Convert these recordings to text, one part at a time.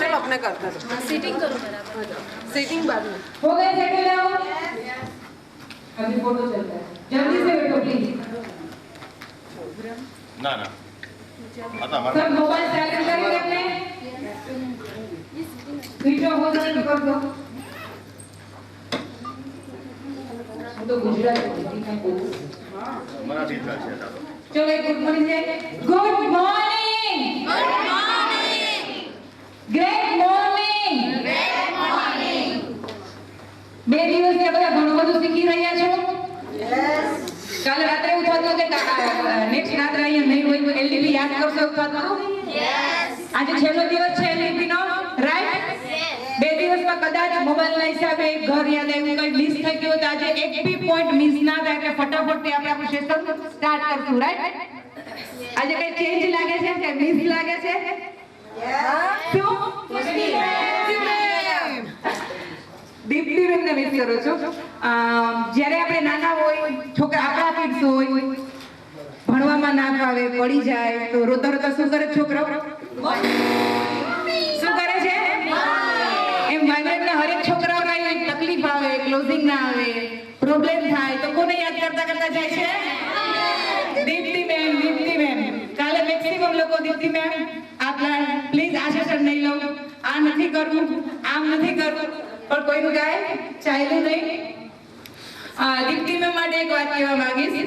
Seating करो बराबर, seating बाद में हो गए सेटल आओ। अभी फोटो चलता है, जल्दी से बैठो प्लीज। ना ना आता हमारा सब मोबाइल साइलेंट करके रखना है। स्विच ऑफ हो जाए तो कर दो। तो गुजराती में बोल मराठी था चलो एक गुड मॉर्निंग है। Good morning, good morning, great morning, great morning. બે દિવસથી બધા ઘણું બધું શીખી રહ્યા છો? યસ। કાલે રાત્રે એવું થતું કે નેક્સ્ટ રાત્રે અહીંયા નહીં હોય તો એલડીપી યાદ કરશો એવું થતું? યસ। આજે છેલ્લો દિવસ છે એલડીપી નો, રાઈટ? બે દિવસમાં કદાચ મોબાઈલના હિસાબે એક ઘર યાદ આવ્યું, કંઈ મિસ થઈ ગયું તો આજે એક બી પોઈન્ટ મિસ ના થાય એટલે ફટાફટથી આપણે આપણું સેશન સ્ટાર્ટ કરશું, રાઈટ? આજે કઈ ચેન્જ લાગે છે કે મિસ લાગે છે? શું? દીપ્તિ બેનને મિસ કરું છું। જ્યારે આપણે નાના હોય, છોકરા આપણા કિડ્સ હોય, ભણવામાં ના ફાવે, પડી જાય તો રોતા રોતા શું કરે છોકરાઓ? શું કરે છે? એમ વાઇબ્રેટના હરેક છોકરાઓને એક તકલીફ આવે, ક્લોઝિંગ ના આવે, પ્રોબ્લેમ થાય તો કોને યાદ કરતા કરતા જાય છે? દીપ્તિ બેન, દીપ્તિ બેન। કાલે મેક્સિમમ લોકો દીપ્તિ બેન આપણા પ્લીઝ આ સેશન નહીં લો, આ નથી કરવું, આમ નથી કરવું, પણ કોઈનું કાંઈ ચાલ્યું નહીં। દીપ્તિ મેમ માટે એક વાત કહેવા માંગીશ.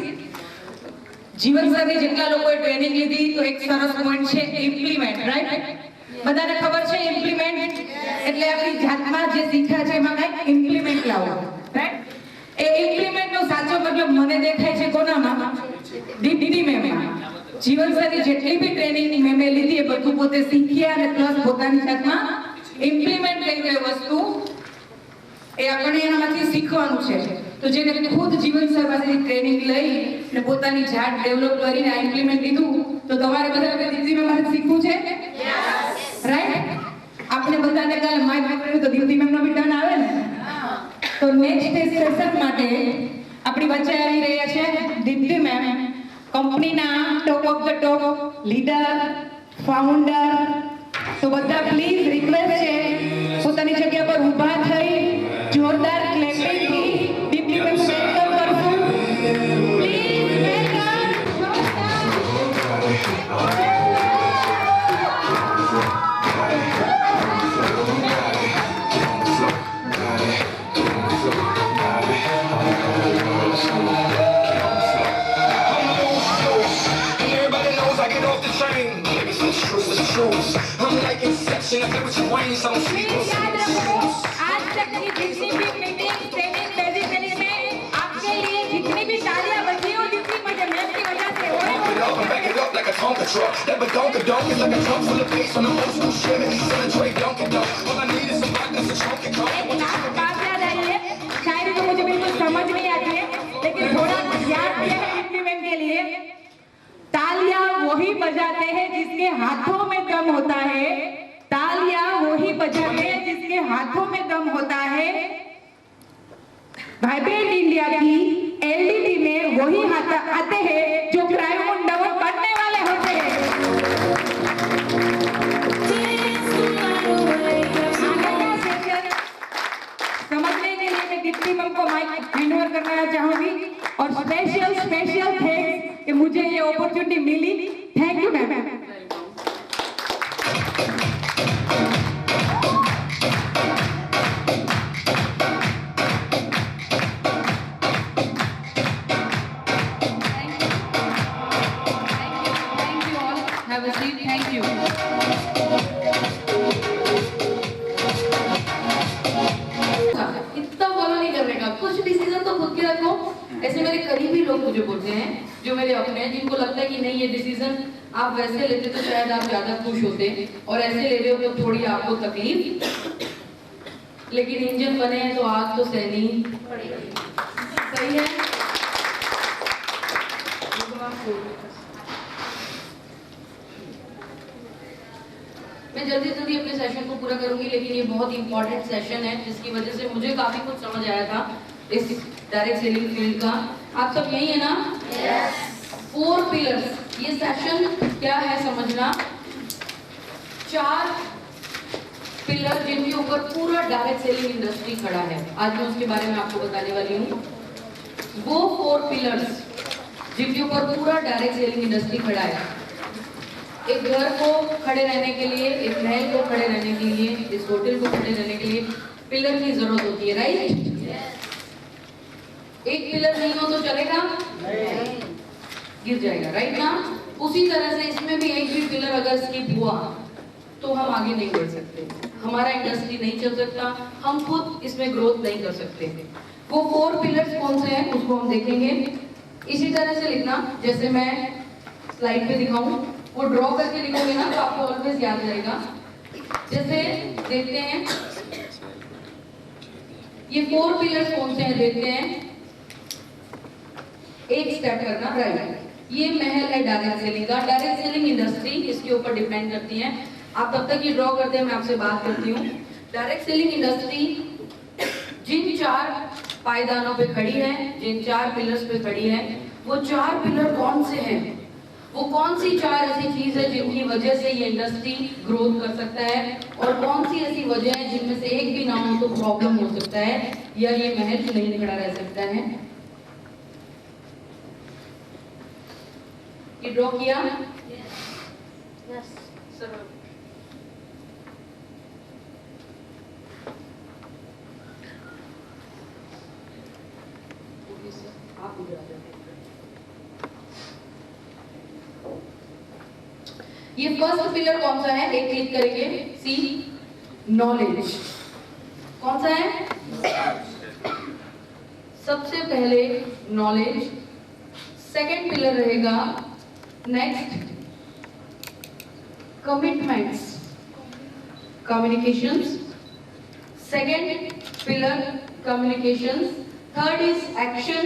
જીવનસરની જેટલા લોકોએ ટ્રેનિંગ લીધી તો એક સરસ પોઈન્ટ છે ઇમ્પ્લિમેન્ટ, રાઈટ? બધાને ખબર છે ઇમ્પ્લિમેન્ટ એટલે આપણી જાતમાં જે શીખ્યા છે એમાં કંઈક ઇમ્પ્લિમેન્ટ લાવો, રાઈટ? એ ઇમ્પ્લિમેન્ટનો સાચો મતલબ મને દેખાય છે કોનામાં? દીપ્તિ મેમમાં. જીવનસરની જેટલી બી ટ્રેનિંગ મેમે લીધી એ બધું પોતે શીખ્યા અને પ્લસ પોતાની જાતમાં ઇમ્પ્લિમેન્ટ કરી એ વસ્તુ એ આપણે એનામાંથી શીખવાનું છે. તો જેને ખુદ જીવનસર પાસેથી ટ્રેનિંગ લઈ અને પોતાની જાત ડેવલપ કરીને આ ઇમ્પ્લિમેન્ટ લીધું તો તમારે બધાને દીપ્તિ મેમમાંથી શીખવું છે, રાઈટ? આપણે બધાને કાલે માઇક કર્યું તો દીપ્તિ મેમનો બી ટર્ન આવે ને. તો નેક્સ્ટ સેશન માટે આપણી વચ્ચે આવી રહ્યા છે દીપ્તિ મેમ, કંપનીના top of the top leader, founder. તો બધા પ્લીઝ રિક્વેસ્ટ છે પોતાની જગ્યા પર ઊભા થઈ જોરદાર ક્લેપિંગથી દીપ્તિ મેમ વેલકમ કરશું. Please welcome. I'm like Inception, I feel with your brains, I don't sleep on याद रखो, आज तक की जितनी भी मीटिंग ट्रेनिंग प्रेजेंटेशन में आपके लिए जितनी भी तालियां बजी हो जितनी मुझे मैम की वजह से हो it up and back it up like a Tonka truck. That badonka donk is like a trunk full of bass on a old school Chevy. Celebrate Donkey Donk. All I need is some vodka, some chunky एक coke. Last बात याद आई है, शायद तो मुझे बिल्कुल समझ नहीं आती है लेकिन थोड़ा याद किया है इम्प्लीमेंट के लिए. तालियां वही बजाते हैं जिसके हाथों में दम होता है. तालियां वही बजाते हैं जिसके हाथों में दम होता है. वाइब्रेंट इंडिया की एलईडी में वही हाथ आते हैं जो क्रायोन डाउन बनने वाले होते हैं. आगे का सेशन समझने के लिए मैं दीप्ति मैम को माइक हैंड ओवर करना चाहूंगी और स्पेशल थैंक्स कि मुझे ये अपॉर्चुनिटी मिली. Thank you ma'am. Thank you all. Have a seat. Thank you. इतना फॉलो नहीं करने का, कुछ डिसीजन तो खुद के रखो. ऐसे मेरे करीबी लोग मुझे बोलते हैं जो मेरे अपने हैं, जिनको लगता है कि नहीं ये डिसीजन आप वैसे लेते तो शायद आप ज्यादा खुश होते और ऐसे ले रहे हो तो थोड़ी आपको तकलीफ, लेकिन इंजन बने हैं तो आग तो सहनी पड़ेगी. सही है. मैं जल्दी जल्दी अपने सेशन को पूरा करूंगी, लेकिन ये बहुत इंपॉर्टेंट सेशन है जिसकी वजह से मुझे काफी कुछ समझ आया था इस डायरेक्ट सेलिंग फील्ड का. आप सब यही है ना? यस. 4 पिलर्स. ये सेशन क्या है समझना. 4 पिलर जिनके ऊपर पूरा डायरेक्ट सेलिंग इंडस्ट्री खड़ा है. आज मैं उसके बारे में आपको बताने वाली हूँ. वो 4 पिलर्स जिनके ऊपर पूरा डायरेक्ट सेलिंग इंडस्ट्री खड़ा है. एक घर को खड़े रहने के लिए, एक महल को खड़े रहने के लिए, इस होटल को खड़े रहने के लिए पिलर की जरूरत होती है, राइट? एक पिलर नहीं हो तो चलेगा? नहीं. गिर जाएगा, राइट ना? उसी तरह से इसमें भी एक भी पिलर अगर स्किप हुआ तो हम आगे नहीं बढ़ सकते, हमारा इंडस्ट्री नहीं चल सकता, हम खुद इसमें ग्रोथ नहीं कर सकते. वो 4 पिलर्स कौन से हैं उसको हम देखेंगे. इसी तरह से लिखना जैसे मैं स्लाइड पे दिखाऊं, वो ड्रॉ करके लिखोगे ना तो आपको ऑलवेज याद रहेगा. जैसे देखते हैं ये 4 पिलर्स कौन से हैं, देखते हैं. एक स्टेप करना, राइट. ये महल है डायरेक्ट सेलिंग का. डायरेक्ट सेलिंग इंडस्ट्री इसके ऊपर डिपेंड करती है. आप तब तक ये ड्रॉ करते हैं, मैं आपसे बात करती हूँ. डायरेक्ट सेलिंग इंडस्ट्री जिन 4 पायदानों पे खड़ी है, जिन 4 पिलर्स पे खड़ी है, वो 4 पिलर कौन से हैं? वो कौन सी 4 ऐसी चीज है जिनकी वजह से ये इंडस्ट्री ग्रोथ कर सकता है, और कौन सी ऐसी वजह है जिनमें से एक भी ना हो तो प्रॉब्लम हो सकता है या ये महल नहीं खड़ा रह सकता है. ये ड्रॉ किया? Yes sir. ये फर्स्ट पिलर कौन सा है, एक क्लिक करेंगे, सी नॉलेज। कौन सा है? सबसे पहले नॉलेज। सेकंड पिलर रहेगा next commitments, communications. Second pillar communications, third is action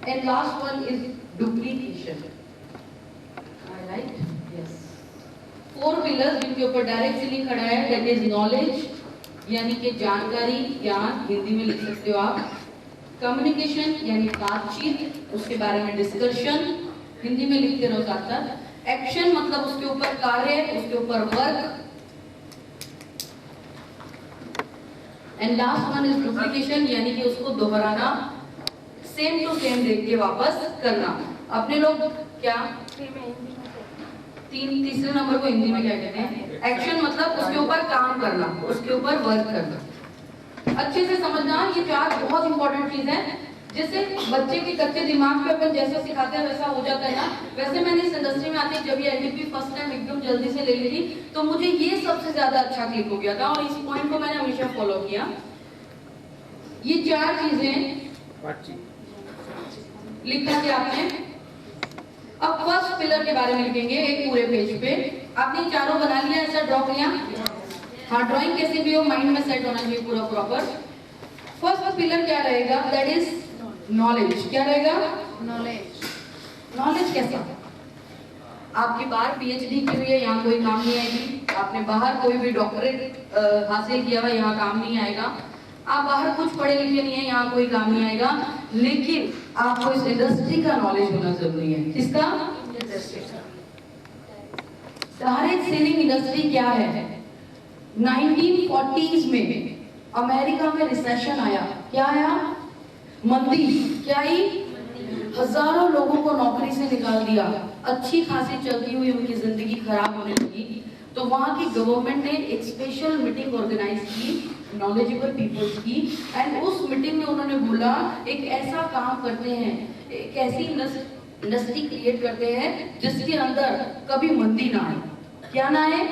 and last one is duplication. Right, yes. 4 pillars जिनके ऊपर डायरेक्ट से लिंक खड़ा है, दैट इज नॉलेज यानी कि जानकारी, ज्ञान, हिंदी में लिख सकते हो आप। कम्युनिकेशन यानी बातचीत, उसके बारे में डिस्कशन, हिंदी में लिखते रहो साथ साथ। एक्शन मतलब उसके ऊपर कार्य, उसके ऊपर work. And last one is duplication यानी कि उसको दोहराना, सेम टू सेम देख के वापस करना। अपने लोग क्या तीसरे नंबर को हिंदी में क्या कहते हैं? एक्शन मतलब उसके ऊपर काम करना, उसके ऊपर वर्क करना। अच्छे से समझना, ये 4 बहुत इंपॉर्टेंट चीज है, जिससे बच्चे के कच्चे दिमाग पे अपन जैसा सिखाते हैं वैसा हो जाता है ना। वैसे मैंने इस इंडस्ट्री में आते जब ये एनडीपी फर्स्ट टाइम एकदम जल्दी से ले ली थी, तो मुझे ये सबसे ज्यादा अच्छा क्लिक हो गया था और इस पॉइंट को मैंने हमेशा फॉलो किया। ये 4 चीजें लिखा है आपने। अब फर्स्ट पिलर के बारे में लिखेंगे एक पूरे पेज पे। आपने चारों बना लिया, ऐसा ड्रॉ किया? हाँ, ड्राइंग कैसे भी हो माइंड में सेट होना चाहिए पूरा प्रॉपर। फर्स्ट पिलर क्या रहेगा? That is knowledge. क्या रहेगा? नॉलेज। नॉलेज कैसा? आपकी बाहर पीएचडी की हुई है, यहाँ कोई काम नहीं आएगी। आपने बाहर कोई भी डॉक्टरेट हासिल किया हुआ, यहाँ काम नहीं आएगा। आप बाहर कुछ पढ़े लिखे नहीं है, यहाँ कोई काम नहीं आएगा। लेकिन आपको इस इंडस्ट्री का नॉलेज होना जरूरी है। किसका? इंडस्ट्री का। डायरेक्ट सेलिंग इंडस्ट्री क्या है? 1940s में अमेरिका में रिसेशन आया। क्या आया? मंदी। क्या आई? हजारों लोगों को नौकरी से निकाल दिया। अच्छी खासी चलती हुई उनकी जिंदगी खराब होने लगी। तो वहां की गवर्नमेंट ने एक स्पेशल मीटिंग ऑर्गेनाइज की नॉलेजेबल पीपल्स की, एंड उस मीटिंग में उन्होंने बोला एक ऐसा काम करते हैं, एक ऐसी इंडस्ट्री क्रिएट करते हैं जिसके अंदर कभी मंदी ना आए। क्या ना आए?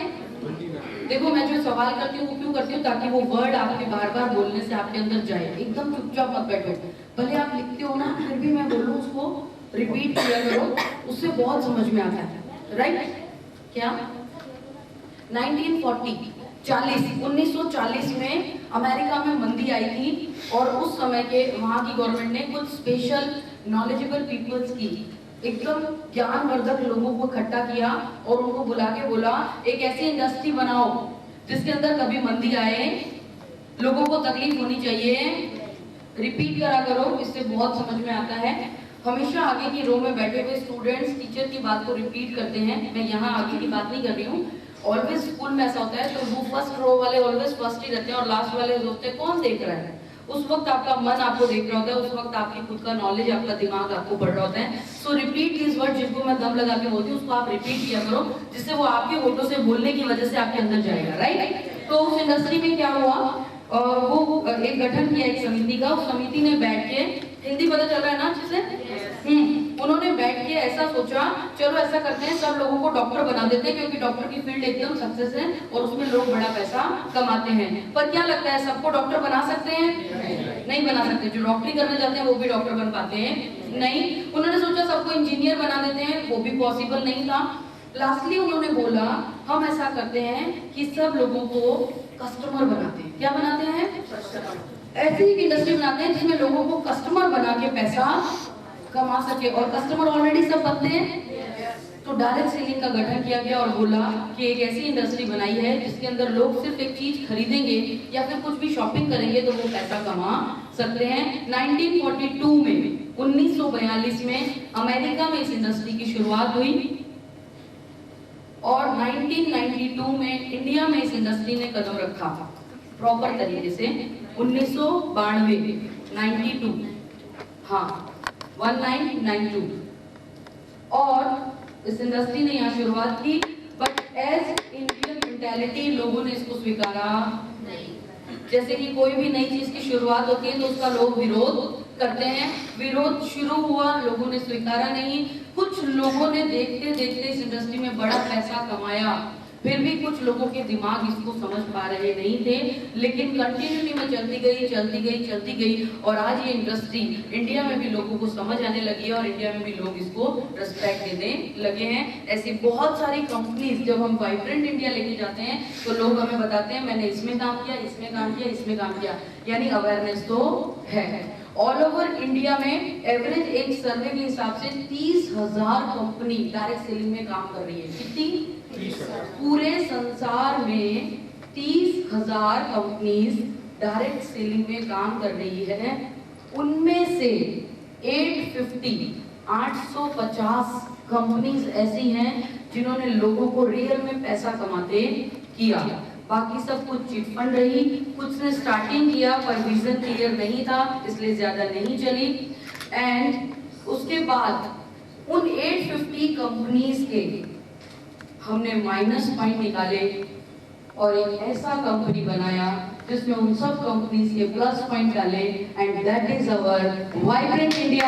देखो, मैं जो सवाल करती हूँ वो क्यों करती हूँ? ताकि वो वर्ड आपके बार बार बोलने से आपके अंदर जाए। एकदम चुपचाप मत बैठो। भले आप लिखते हो ना, फिर भी मैं बोलूँ उसको रिपीट किया करो, उससे बहुत समझ में आता है। राइट? क्या 1940 में अमेरिका में मंदी आई थी और उस समय के वहां की गवर्नमेंट ने कुछ स्पेशल नॉलेजेबल पीपल्स की एकदम ज्ञानवर्धक लोगों को इकट्ठा किया और उनको बुला के बोला एक ऐसी इंडस्ट्री बनाओ जिसके अंदर कभी मंदी आए, लोगों को तकलीफ होनी चाहिए। रिपीट करा करो, इससे बहुत समझ में आता है। हमेशा आगे की रो में बैठे हुए स्टूडेंट्स टीचर की बात को रिपीट करते हैं। मैं यहाँ आगे की बात नहीं कर रही हूँ। ऑलवेज स्कूल में ऐसा होता है, तो वो फर्स्ट रो वाले ऑलवेज फर्स्ट ही रहते हैं और लास्ट वाले होते हैं कौन देख रहा है। उस वक्त आपका मन आपको देख रहा होता है, उस वक्त आपकी खुद का नॉलेज, आपका दिमाग आपको बढ़ रहा होता है। सो रिपीट दिस वर्ड, जिनको मैं दम लगा के बोलती हूँ उसको आप रिपीट किया करो, जिससे वो आपके होठों से बोलने की वजह से आपके अंदर जाएगा। राइट? तो उस इंडस्ट्री में क्या हुआ, वो एक गठन किया एक समिति का। उस समिति ने बैठ के, हिंदी पता चल रहा है ना अच्छे से? उन्होंने बैठ के ऐसा सोचा, चलो ऐसा करते हैं सब लोगों को डॉक्टर बना देते हैं, क्योंकि डॉक्टर की फील्ड एकदम सक्सेस है और उसमें लोग बड़ा पैसा कमाते हैं। पर क्या लगता है सबको डॉक्टर बना सकते हैं? नहीं बना सकते। जो डॉक्टरी करने जाते हैं वो भी डॉक्टर बन पाते हैं? नहीं। उन्होंने सोचा सबको इंजीनियर बना देते हैं, वो भी पॉसिबल नहीं था। लास्टली उन्होंने बोला हम ऐसा करते हैं कि सब लोगों को कस्टमर बनाते हैं। क्या बनाते हैं? ऐसी एक इंडस्ट्री बनाते हैं जिसमें लोगों को कस्टमर बना के पैसा कमा सके, और कस्टमर ऑलरेडी सब बनते हैं। तो डायरेक्ट सेलिंग का गठन किया गया और बोला कि एक ऐसी इंडस्ट्री बनाई है जिसके अंदर लोग सिर्फ एक चीज खरीदेंगे या फिर कुछ भी शॉपिंग करेंगे तो वो पैसा कमा सकते हैं। 1942 में 1942 में अमेरिका में इस इंडस्ट्री की शुरुआत हुई और 1992 में इंडिया में इस इंडस्ट्री ने कदम रखा प्रॉपर तरीके से। 1992 92 हाँ 1992 और इस इंडस्ट्री ने यहाँ शुरुआत की, बट एज इंडियन मेंटालिटी लोगों ने इसको स्वीकारा नहीं। जैसे कि कोई भी नई चीज की शुरुआत होती है तो उसका लोग विरोध करते हैं। विरोध शुरू हुआ, लोगों ने स्वीकारा नहीं। कुछ लोगों ने देखते देखते इस इंडस्ट्री में बड़ा पैसा कमाया, फिर भी कुछ लोगों के दिमाग इसको समझ पा रहे नहीं थे, लेकिन कंटिन्यूटी में चलती गई और आज ये इंडस्ट्री इंडिया में भी लोगों को समझ आने लगी है और इंडिया में भी लोग इसको रिस्पेक्ट देने लगे हैं। ऐसी बहुत सारी कंपनीज जब हम वाइब्रेंट इंडिया लेके जाते हैं तो लोग हमें बताते हैं मैंने इसमें काम किया, इसमें काम किया, इसमें काम किया, यानी अवेयरनेस तो है। ऑल ओवर इंडिया में एवरेज एक सर्वे के हिसाब से 30,000 कंपनी डायरेक्ट सेलिंग में काम कर रही है। कितनी? पूरे संसार में 30,000 कंपनीज डायरेक्ट सेलिंग में काम कर रही है। उनमें से 850 कंपनीज ऐसी हैं जिन्होंने लोगों को रियल में पैसा कमाते किया। बाकी सब कुछ चिट फंड रही, कुछ ने स्टार्टिंग किया पर विजन क्लियर नहीं था इसलिए ज्यादा नहीं चली। एंड उसके बाद उन 850 कंपनीज के हमने माइनस पॉइंट निकाले और एक ऐसा कंपनी बनाया जिसमें उन सब कंपनीज के प्लस पॉइंट डाले and that is our vibrant India.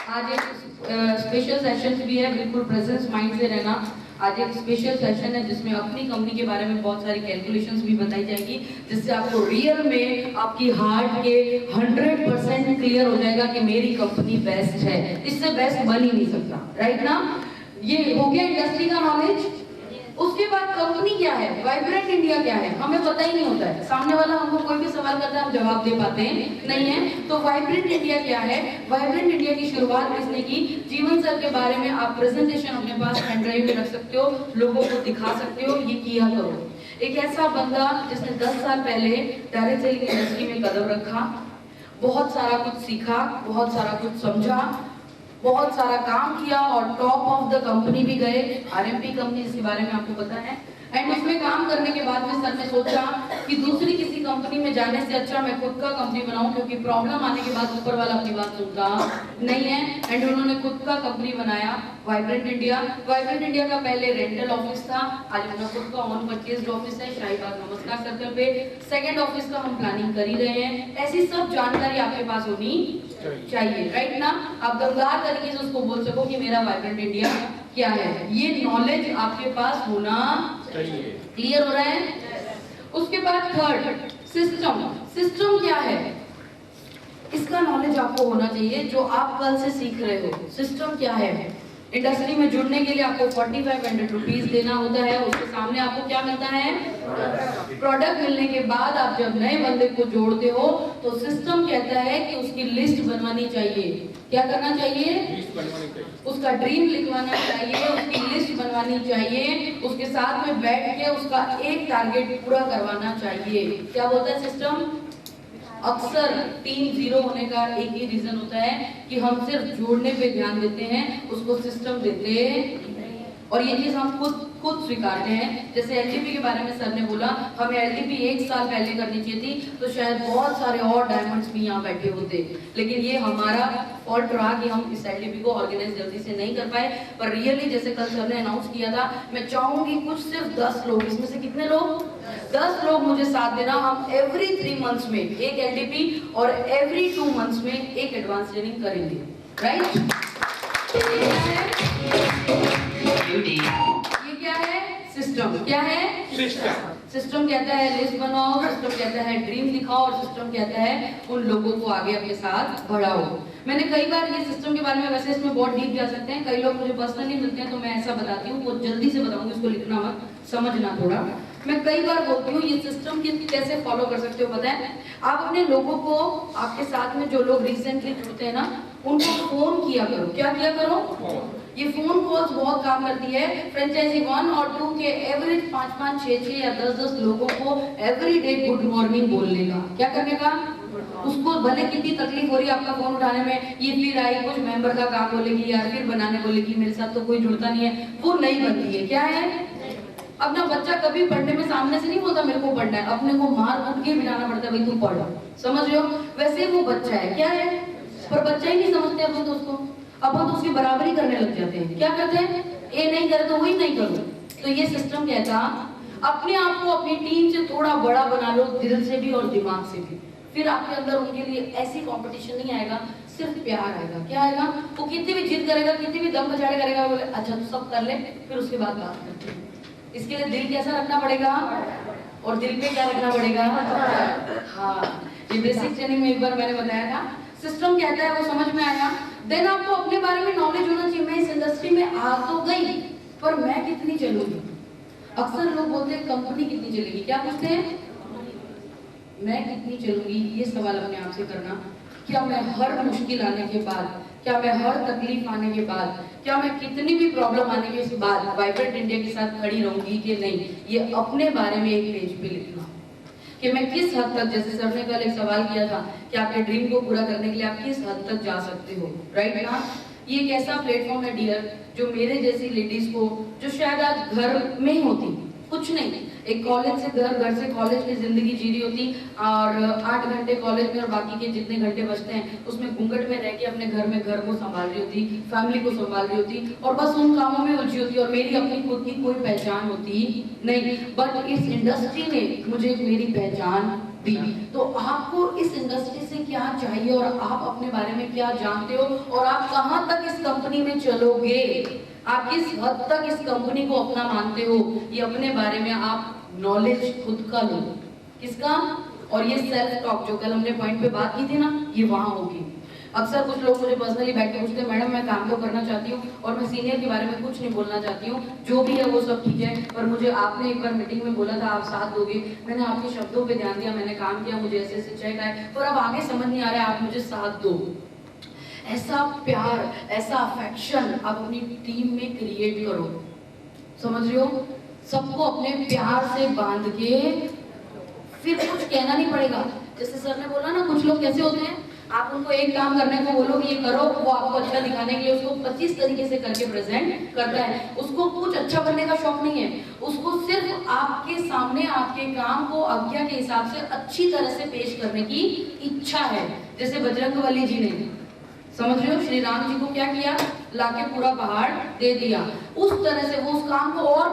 आज एक स्पेशल सेशन भी है, बिल्कुल प्रेजेंस माइंड से रहना। आज एक स्पेशल सेशन है जिसमें अपनी कंपनी के बारे में बहुत सारी कैलकुलेशंस भी बताई जाएगी, जिससे आपको रियल में आपकी हार्ट के 100% क्लियर हो जाएगा कि मेरी कंपनी बेस्ट है। इससे बेस्ट बन ही नहीं सकता, राइट ना? ये हो गया इंडस्ट्री का नॉलेज। उसके बाद कंपनी क्या है, वाइब्रेंट इंडिया क्या है, हमें पता ही नहीं होता है। सामने वाला हमको कोई भी सवाल करता है हम जवाब दे पाते हैं नहीं है। तो वाइब्रेंट इंडिया क्या है? वाइब्रेंट इंडिया की शुरुआत किसने की? जीवन सर के बारे में आप प्रेजेंटेशन अपने पास पेन ड्राइव में रख सकते हो, लोगों को दिखा सकते हो, ये किया करो। एक ऐसा बंदा जिसने 10 साल पहले डायरेक्ट सेलिंग इंडस्ट्री में कदम रखा, बहुत सारा कुछ सीखा, बहुत सारा कुछ समझा, बहुत सारा काम किया और टॉप ऑफ द कंपनी भी गए। आरएमपी कंपनी इसके बारे में आपको पता है। एंड उसमें काम करने के बाद में सर ने सोचा कि दूसरी किसी कंपनी में जाने से अच्छा मैं खुद का कंपनी बनाऊं, क्योंकि प्रॉब्लम आने के बाद ऊपर वाला अपनी बात सुनता नहीं है। एंड उन्होंने खुद का कंपनी बनाया वाइब्रेंट इंडिया। वाइब्रेंट इंडिया का पहले रेंटल ऑफिस था, आज उनका खुद का ऑन परचेज्ड ऑफिस है शाहीबाग नमस्कार सर्कल पे। सेकंड ऑफिस का हम प्लानिंग कर ही रहे हैं। ऐसी सब जानकारी आपके पास होनी चाहिए, राइट ना? आप दमदार तरीके से उसको बोल सको कि मेरा वाइब्रेंट इंडिया क्या है। ये नॉलेज आपके पास होना चाहिए। क्लियर हो रहा है? उसके बाद थर्ड सिस्टम। सिस्टम क्या है, इसका नॉलेज आपको होना चाहिए जो आप कल से सीख रहे हो। सिस्टम क्या है? इंडस्ट्री में जुड़ने के लिए आपको 4500 रुपीज देना होता है। उसके सामने आपको क्या मिलता है? प्रोडक्ट मिलने के बाद आप जब नए बंदे को जोड़ते हो तो सिस्टम कहता है कि उसकी लिस्ट बनवानी चाहिए। क्या करना चाहिए? उसका ड्रीम लिखवाना चाहिए, उसकी लिस्ट बनवानी चाहिए, उसके साथ में बैठ के उसका एक टारगेट पूरा करवाना चाहिए। क्या बोलता है सिस्टम? अक्सर टीम जीरो होने का एक ही रीजन होता है कि हम सिर्फ जोड़ने पे ध्यान देते हैं, उसको सिस्टम देते और ये चीज हम खुद स्वीकारते हैं। जैसे एलडीपी के बारे में सर ने बोला हमें एलडीपी 1 साल पहले करनी चाहिए थी तो शायद बहुत सारे और डायमंड्स भी यहाँ बैठे होते, लेकिन ये हमारा फॉल्ट रहा कि हम इस एलडीपी को ऑर्गेनाइज जल्दी से नहीं कर पाए। पर रियली जैसे कल सर ने अनाउंस किया था, मैं चाहूंगी कुछ सिर्फ 10 लोग, इसमें से कितने लोग? 10 लोग मुझे साथ देना। हम एवरी 3 मंथ्स में एक एलडीपी और एवरी 2 मंथ्स में एक एडवांस ट्रेनिंग करेंगे, राइट? ये क्या है? सिस्टम। क्या है? सिस्टम कहता है लिस्ट बनाओ, सिस्टम कहता है ड्रीम दिखाओ और सिस्टम कहता है उन लोगों को आगे अपने साथ बढ़ाओ। मैंने कई बार ये सिस्टम के बारे में, वैसे इसमें बहुत डीप जा सकते हैं, कई लोग मुझे पर्सनली मिलते हैं तो मैं ऐसा बताती हूँ, वो जल्दी से बताऊंगी, उसको लिखना मत, समझना थोड़ा। मैं कई बार बोलती हूँ ये सिस्टम कैसे फॉलो कर सकते हो पता है? आप अपने लोगों को, आपके साथ में जो लोग रिसेंटली जुड़ते हैं ना, उनको फोन किया करो। क्या किया करो? ये फोन कॉल्स बहुत काम करती है। फ्रेंचाइजी 1 और 2 के एवरेज 5-5, 6-6 या 10-10 लोगों को एवरी डे गुड मॉर्निंग बोलने का। क्या करने का? उसको भले कितनी तकलीफ हो रही है आपका फोन उठाने में, ये फिर आई कुछ मेंबर का काम बोलेगी यार, फिर बनाने बोलेगी, मेरे साथ तो कोई जुड़ता नहीं है, वो नहीं बनती है। क्या है? अपना बच्चा कभी पढ़ने में सामने से नहीं बोलता मेरे को पढ़ना है, अपने को मार कूट के बिठाना पड़ता है भाई तुम पढ़ो, समझ रहे हो? वैसे वो बच्चा है। क्या है? पर बच्चा ही नहीं समझते अपन तो उसको। अब हम तो उसकी बराबरी करने लग जाते हैं। क्या करते हैं? ए नहीं करे तो वही नहीं करो। तो ये सिस्टम कहता अपने आप को अपनी टीम से थोड़ा बड़ा बना लो, दिल से भी और दिमाग से भी। फिर आपके अंदर उनके लिए ऐसी कंपटीशन नहीं आएगा, सिर्फ प्यार आएगा। क्या आएगा? वो कितनी भी जिद करेगा, कितनी भी दम बजाड़े करेगा, बोले अच्छा तू सब कर ले, फिर उसके बाद बात करते हैं। इसके लिए दिल कैसा रखना पड़ेगा? और दिल पे क्या रखना पड़ेगा? हाँ, ये बेसिक ट्रेनिंग में एक बार मैंने बताया था। सिस्टम कहता है, वो समझ में आया। देन आपको अपने बारे में नॉलेज होना चाहिए। मैं इस इंडस्ट्री में आ तो गई, पर मैं कितनी चलूंगी? अक्सर लोग बोलते हैं कंपनी कितनी चलेगी। क्या पूछते हैं? मैं कितनी चलूंगी? ये सवाल अपने आप से करना। क्या मैं हर मुश्किल आने के बाद, क्या मैं हर तकलीफ आने के बाद, क्या मैं कितनी भी प्रॉब्लम आने के बाद वाइब्रेंट इंडिया के साथ खड़ी रहूंगी कि नहीं? ये अपने बारे में एक पेज पे लिखना कि मैं किस हद तक, जैसे सर ने कल एक सवाल किया था कि आपके ड्रीम को पूरा करने के लिए आप किस हद तक जा सकते हो, राइट ना? ये एक ऐसा प्लेटफॉर्म है डियर, जो मेरे जैसी लेडीज को, जो शायद आज घर में होती, कुछ नहीं, एक कॉलेज से घर, घर से कॉलेज की जिंदगी जी रही होती, और 8 घंटे कॉलेज में और बाकी के जितने घंटे बचते हैं उसमें घूंघट में रह के अपने घर में घर को संभाल रही होती, फैमिली को संभाल रही होती, और बस उन कामों में उलझी होती, और मेरी अपनी खुद की कोई पहचान होती नहीं। बट इस इंडस्ट्री ने मुझे मेरी पहचान दी। तो आपको इस इंडस्ट्री से क्या चाहिए, और आप अपने बारे में क्या जानते हो, और आप कहाँ तक इस कंपनी में चलोगे, आप किस हद तक इस कंपनी को अपना मानते हो, ये अपने बारे में आप नॉलेज खुद का लो। किसका? और ये सेल्फ टॉक जो कल हमने पॉइंट पे बात की थी ना, ये वहां होगी। अक्सर कुछ लोग मुझे पर्सनली बैठ के पूछते हैं, मैडम मैं काम तो करना चाहती हूँ और मैं सीनियर के बारे में कुछ नहीं बोलना चाहती हूँ, जो भी है वो सब ठीक है, पर मुझे आपने एक बार मीटिंग में बोला था आप साथ दोगे, मैंने आपके शब्दों पे ध्यान दिया, मैंने काम किया, मुझे ऐसे चेक आए, पर अब आगे समझ नहीं आ रहा है, आप मुझे साथ दो। ऐसा प्यार, ऐसा अफेक्शन आप अपनी टीम में क्रिएट करो। समझ रहे हो? सबको अपने प्यार से बांध के, फिर कुछ कहना नहीं पड़ेगा। जैसे सर ने बोला ना, कुछ लोग कैसे होते हैं, आप उनको एक काम करने को बोलो कि ये करो, वो आपको अच्छा दिखाने के लिए उसको 25 तरीके से करके प्रेजेंट करता है। उसको कुछ अच्छा करने का शौक नहीं है, उसको सिर्फ आपके सामने आपके काम को आज्ञा के हिसाब से अच्छी तरह से पेश करने की इच्छा है। जैसे बजरंगबली जी ने, समझ रहे हो, श्री राम जी को क्या किया? लाके पूरा पहाड़ दे दिया। उस तरह से वो उस काम को और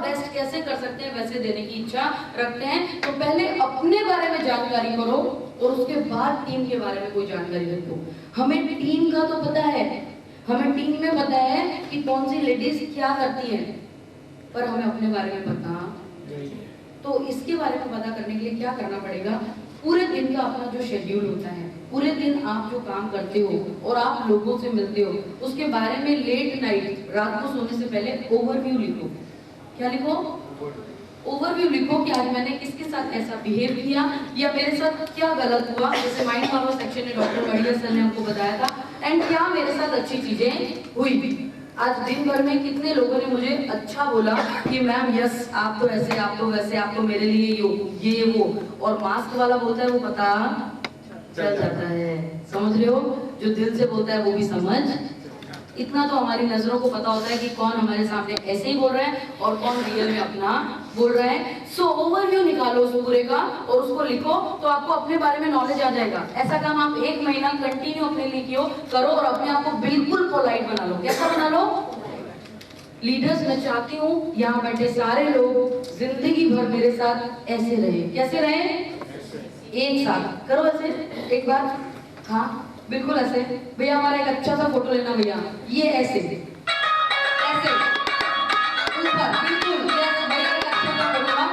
बेस्ट कैसे कर सकते हैं, वैसे देने की इच्छा रखते हैं। तो पहले अपने बारे में जानकारी करो, और उसके बाद टीम के बारे में कोई जानकारी रखो। हमें टीम का तो पता है, हमें टीम में पता है कि कौन सी लेडीज क्या करती है, पर हमें अपने बारे में पता नहीं। तो इसके बारे में पता करने के लिए क्या करना पड़ेगा? पूरे दिन का अपना जो शेड्यूल होता है, पूरे दिन आप जो काम करते हो और आप लोगों से मिलते हो, उसके बारे में लेट नाइट, रात को सोने से पहले ओवरव्यू लिखो। क्या लिखो? ओवरव्यू लिखो कि आज मैंने किसके साथ ऐसा बिहेव किया, या मेरे साथ क्या गलत हुआ। जैसे माइंड पावर सेक्शन में डॉक्टर बढ़िया सर ने हमको बताया था, एंड क्या मेरे साथ अच्छी चीजें हुई। आज दिन भर में कितने लोगों ने मुझे अच्छा बोला कि मैम यस, आप तो ऐसे, आप तो वैसे, आप तो मेरे लिए ये वो, और मास्क वाला बोलता है वो पता चल जाता है। समझ रहे हो? जो दिल से बोलता है वो भी समझ। इतना तो हमारी नजरों को पता होता है कि कौन हमारे सामने ऐसे ही बोल रहा है और कौन रियल में अपना बोल रहा है। सो ओवरव्यू निकालो उस पूरे का और उसको लिखो, तो आपको अपने बारे में नॉलेज आ जाएगा। ऐसा काम आप 1 महीना कंटिन्यू अपने लिए करो और अपने आप को बिल्कुल पोलाइट बना लो। कैसा बना लो? लीडर्स, मैं चाहती हूँ यहाँ बैठे सारे लोग जिंदगी भर मेरे साथ ऐसे रहे। कैसे रहे? एक साथ करो ऐसे एक बार, हाँ बिल्कुल ऐसे। भैया हमारा एक अच्छा सा फोटो लेना भैया, ये ऐसे ऐसे ऊपर बिल्कुल यस भैया, एक अच्छा सा फोटो ना,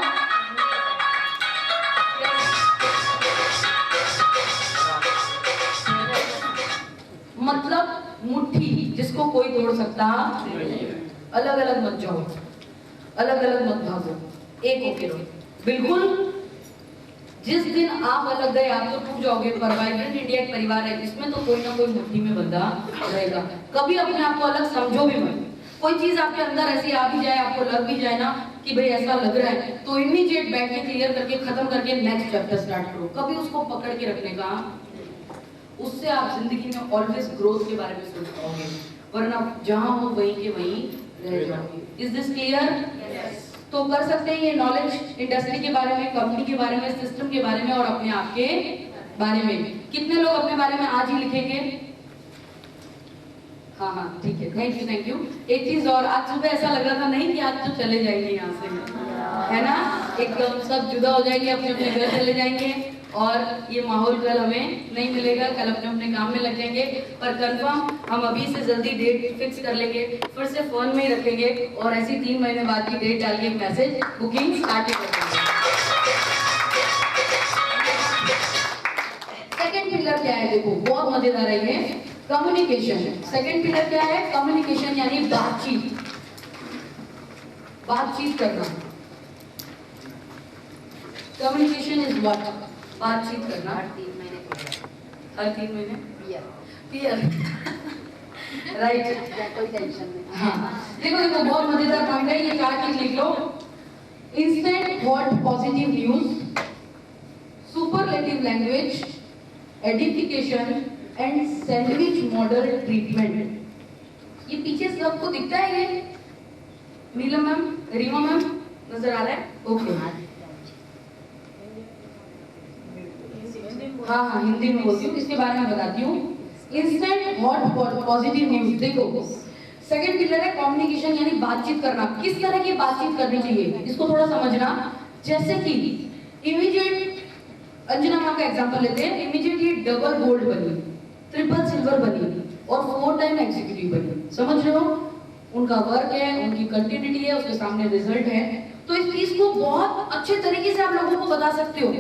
मतलब मुट्ठी जिसको कोई तोड़ सकता नहीं। अलग अलग मत जाओ, अलग अलग मत भागो, एक होके रहो बिल्कुल। जिस दिन आप अलग गए आप तो टूट जाओगे, पर वाइब्रेंट इंडिया एक परिवार है, इसमें तो कोई ना कोई मुट्ठी में बंधा रहेगा। कभी अपने आप को अलग समझो भी मत। कोई चीज आपके अंदर ऐसी आ भी जाए, आपको लग भी जाए ना कि भाई ऐसा लग रहा है, तो इमीडिएट बैठ के क्लियर करके खत्म करके नेक्स्ट चैप्टर स्टार्ट करो। कभी उसको पकड़ के रखने का, उससे आप जिंदगी में ऑलवेज ग्रोथ के बारे में सोच पाओगे, वरना जहां हो वहीं के वहीं रह जाओगे। Is this clear? तो कर सकते हैं ये नॉलेज इंडस्ट्री के बारे में, कंपनी के बारे में, सिस्टम के बारे में और अपने आप के बारे में। कितने लोग अपने बारे में आज ही लिखेंगे? हाँ हाँ ठीक है, थैंक यू। एक चीज और, आज सुबह ऐसा लग रहा था नहीं कि आज तो चले जाएंगे यहाँ से, है ना, एकदम सब जुदा हो जाएंगे, अपने अपने घर चले जाएंगे और ये माहौल कल हमें नहीं मिलेगा, कल अपने अपने काम में लग जाएंगे। पर कंफर्म हम अभी से जल्दी डेट फिक्स कर लेंगे, फिर से फोन में ही रखेंगे और ऐसी 3 महीने बाद की डेट डाल के एक मैसेज बुकिंग स्टार्ट कर देंगे। सेकंड पिलर क्या है, देखो बहुत मजेदार है ये, कम्युनिकेशन। सेकंड पिलर क्या है, कम्युनिकेशन यानी बातचीत करना। कम्युनिकेशन इज व्हाट, बातचीत करना। हर 3 महीने क्लियर राइट, कोई टेंशन नहीं। हाँ देखो बहुत मजेदार पॉइंट है ये, 4 चीज लिख लो। Instant hot positive news, superlative language, edification and sandwich model treatment. ये पीछे सबको दिखता है ये, नीलम मैम, रीमा मैम नजर आ रहा है? ओके हाँ हिंदी में बोलती हूँ, इसके बारे में बताती हूँ। इंस्टेंट हॉट पॉजिटिव न्यूज, देखो सेकंड पिलर है कम्युनिकेशन यानी बातचीत करना। किस तरह की बातचीत करनी चाहिए इसको थोड़ा समझना। जैसे कि इमीडिएट, अंजना मैम का एग्जांपल लेते हैं, इमीडिएटली डबल गोल्ड बनी, ट्रिपल सिल्वर बनी और 4 टाइम एग्जीक्यूटिव बनी, समझ रहे हो? उनका वर्क है, उनकी कंटिन्यूटी है, उसके सामने रिजल्ट है। तो इस चीज को बहुत अच्छे तरीके से आप लोगों को बता सकते हो।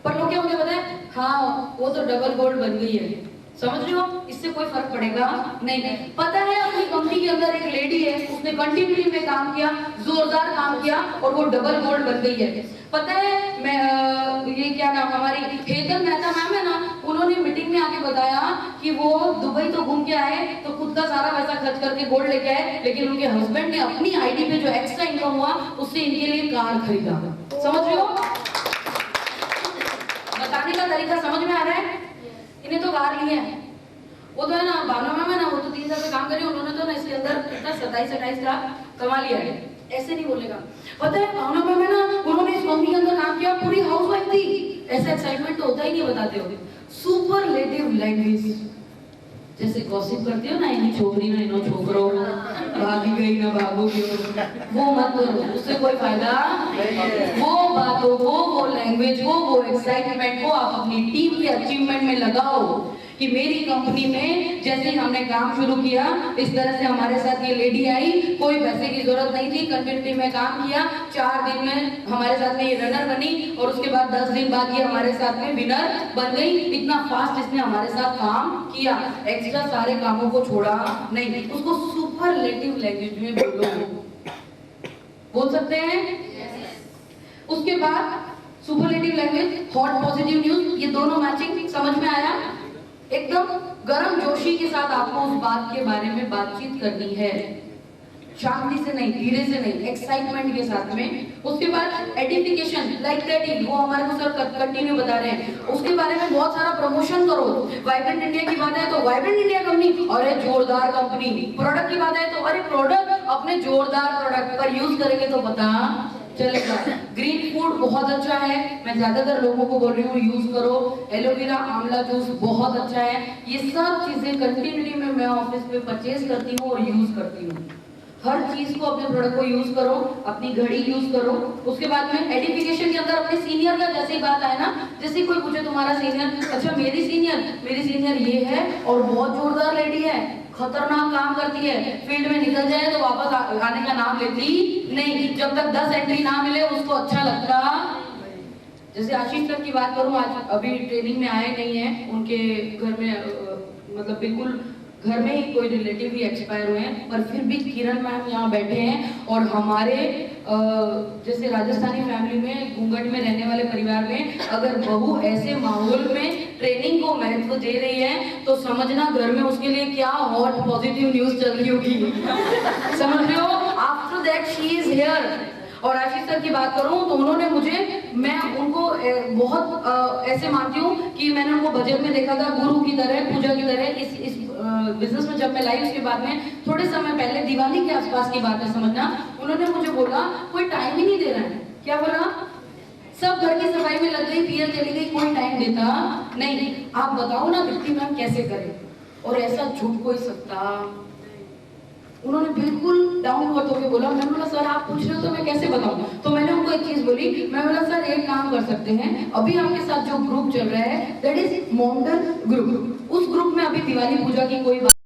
पर लोग क्या मुझे बताए, हाँ वो तो डबल गोल्ड बन गई है, समझ रहे हो? इससे कोई फर्क पड़ेगा नहीं। पता है अपनी कंपनी के अंदर एक लेडी है, उसने कंटिन्यूटी में काम किया, जोरदार काम किया और वो डबल गोल्ड बन गई है। पता है मैं ये क्या नाम, हमारी हेतल मेहता मैम है ना, उन्होंने मीटिंग में आके बताया कि वो दुबई तो घूम के आए तो खुद का सारा पैसा खर्च करके गोल्ड लेके आए, लेकिन उनके हस्बैंड ने अपनी आईडी पे जो एक्स्ट्रा इनकम हुआ उससे इनके लिए कार खरीदा। समझ रहे हो? बताने का तरीका समझ में आ रहा है? इन्हें तो कार लिया है, वो तो है ना भावना मैम है ना, वो तो 3 साल से काम कर रही है, उन्होंने तो ना इसके अंदर कितना 27-28 लाख कमा लिया है। ऐसे नहीं बोलेगा। पता है भावना मैम है ना, उन्होंने इस कंपनी के अंदर काम किया, पूरी हाउसवाइफ थी। ऐसा एक्साइटमेंट तो होता ही नहीं, बताते हो। सुपरलेटिव लैंग्वेज, जैसे गॉसिप करते हो ना, इन्हीं छोकरी ना इन्हों छोकरो, भागी गई ना भागोगी, वो मत करो, उससे कोई फायदा नहीं। वो बातों को, वो लैंग्वेज को, वो एक्साइटमेंट को आप अपनी टीम के अचीवमेंट में लगाओ कि मेरी कंपनी में जैसे ही हमने काम शुरू किया, इस तरह से हमारे साथ ये लेडी आई, कोई पैसे की जरूरत नहीं थी, कंटिन्यूटी में काम किया, 4 दिन में हमारे साथ में ये रनर बनी और उसके बाद 10 दिन बाद ये हमारे साथ में विनर बन गई। इतना फास्ट इसने हमारे साथ काम किया, एक्स्ट्रा सारे कामों को छोड़ा नहीं। उसको सुपरलेटिव लैंग्वेज में बोल सकते हैं। उसके बाद superlative language, hot positive news, ये दोनों मैचिंग समझ में आया? एकदम गर्म जोशी के साथ आपको उस बात के बारे में बातचीत करनी है, शांति से नहीं, धीरे से नहीं, एक्साइटमेंट के साथ में। उसके बाद एडिफिकेशन, लाइक दैट, वो हमारे को सर कंटिन्यू बता रहे हैं, उसके बारे में बहुत सारा प्रमोशन करो। वाइब्रेंट इंडिया की बात है तो वाइब्रेंट इंडिया कंपनी, अरे जोरदार कंपनी। प्रोडक्ट की बात है तो अरे प्रोडक्ट, अपने जोरदार प्रोडक्ट पर यूज करेंगे तो पता चलेगा। ग्रीन फूड बहुत अच्छा है, मैं ज्यादातर लोगों को बोल रही हूँ यूज करो। एलोवेरा, आंवला जूस बहुत अच्छा है। ये सब चीजें कंटिन्यूटी में मैं ऑफिस में परचेज करती हूँ और यूज करती हूँ। हर चीज को, अपने प्रोडक्ट को यूज करो, अपनी घड़ी यूज करो। उसके बाद में एडिफिकेशन के अंदर अपने सीनियर का, जैसे ही बात आए ना, जैसे कोई पूछे तुम्हारा सीनियर, अच्छा मेरी सीनियर ये है और बहुत जोरदार लेडी है, खतरनाक काम करती है, फील्ड में निकल जाए तो वापस आने का नाम लेती नहीं, जब तक 10 एंट्री ना मिले उसको अच्छा लगता। जैसे आशीष सर की बात करूं, आज अभी ट्रेनिंग में आए नहीं है, उनके घर में मतलब बिल्कुल घर में ही कोई रिलेटिव भी एक्सपायर हुए हैं, पर फिर भी किरण मैम यहाँ बैठे हैं और हमारे जैसे राजस्थानी फैमिली में, घूंघट में रहने वाले परिवार में अगर बहू ऐसे माहौल में ट्रेनिंग को महत्व दे रही है तो समझना घर में उसके लिए क्या हॉट पॉजिटिव न्यूज चल रही होगी। समझ रहे हो? After that she is here. और आशीष सर की बात करूं तो उन्होंने मुझे, मैं उनको बहुत ऐसे मानती हूँ कि मैंने उनको बजट में देखा था, गुरु की तरह, पूजा की तरह। इस बिजनेस में जब मैं लाई, उसके बाद में थोड़े समय पहले, दिवाली के आसपास की बात है समझना, उन्होंने मुझे बोला कोई टाइम ही नहीं दे रहा है। क्या बोला? सब घर की सफाई में लग गई, पीएल चली गई, कोई टाइम देता नहीं। आप बताओ ना दीप्ति मैम कैसे करें? और ऐसा झूठ कोई सकता उन्होंने बिल्कुल डाउन टू अर्थ होकर बोला। मैंने बोला सर आप पूछ रहे हो तो मैं कैसे बताऊं? तो मैंने उनको एक चीज बोली, मैं बोला सर एक काम कर सकते हैं, अभी आपके साथ जो ग्रुप चल रहा है दैट इज मॉडर्न ग्रुप, उस ग्रुप में अभी दिवाली पूजा की कोई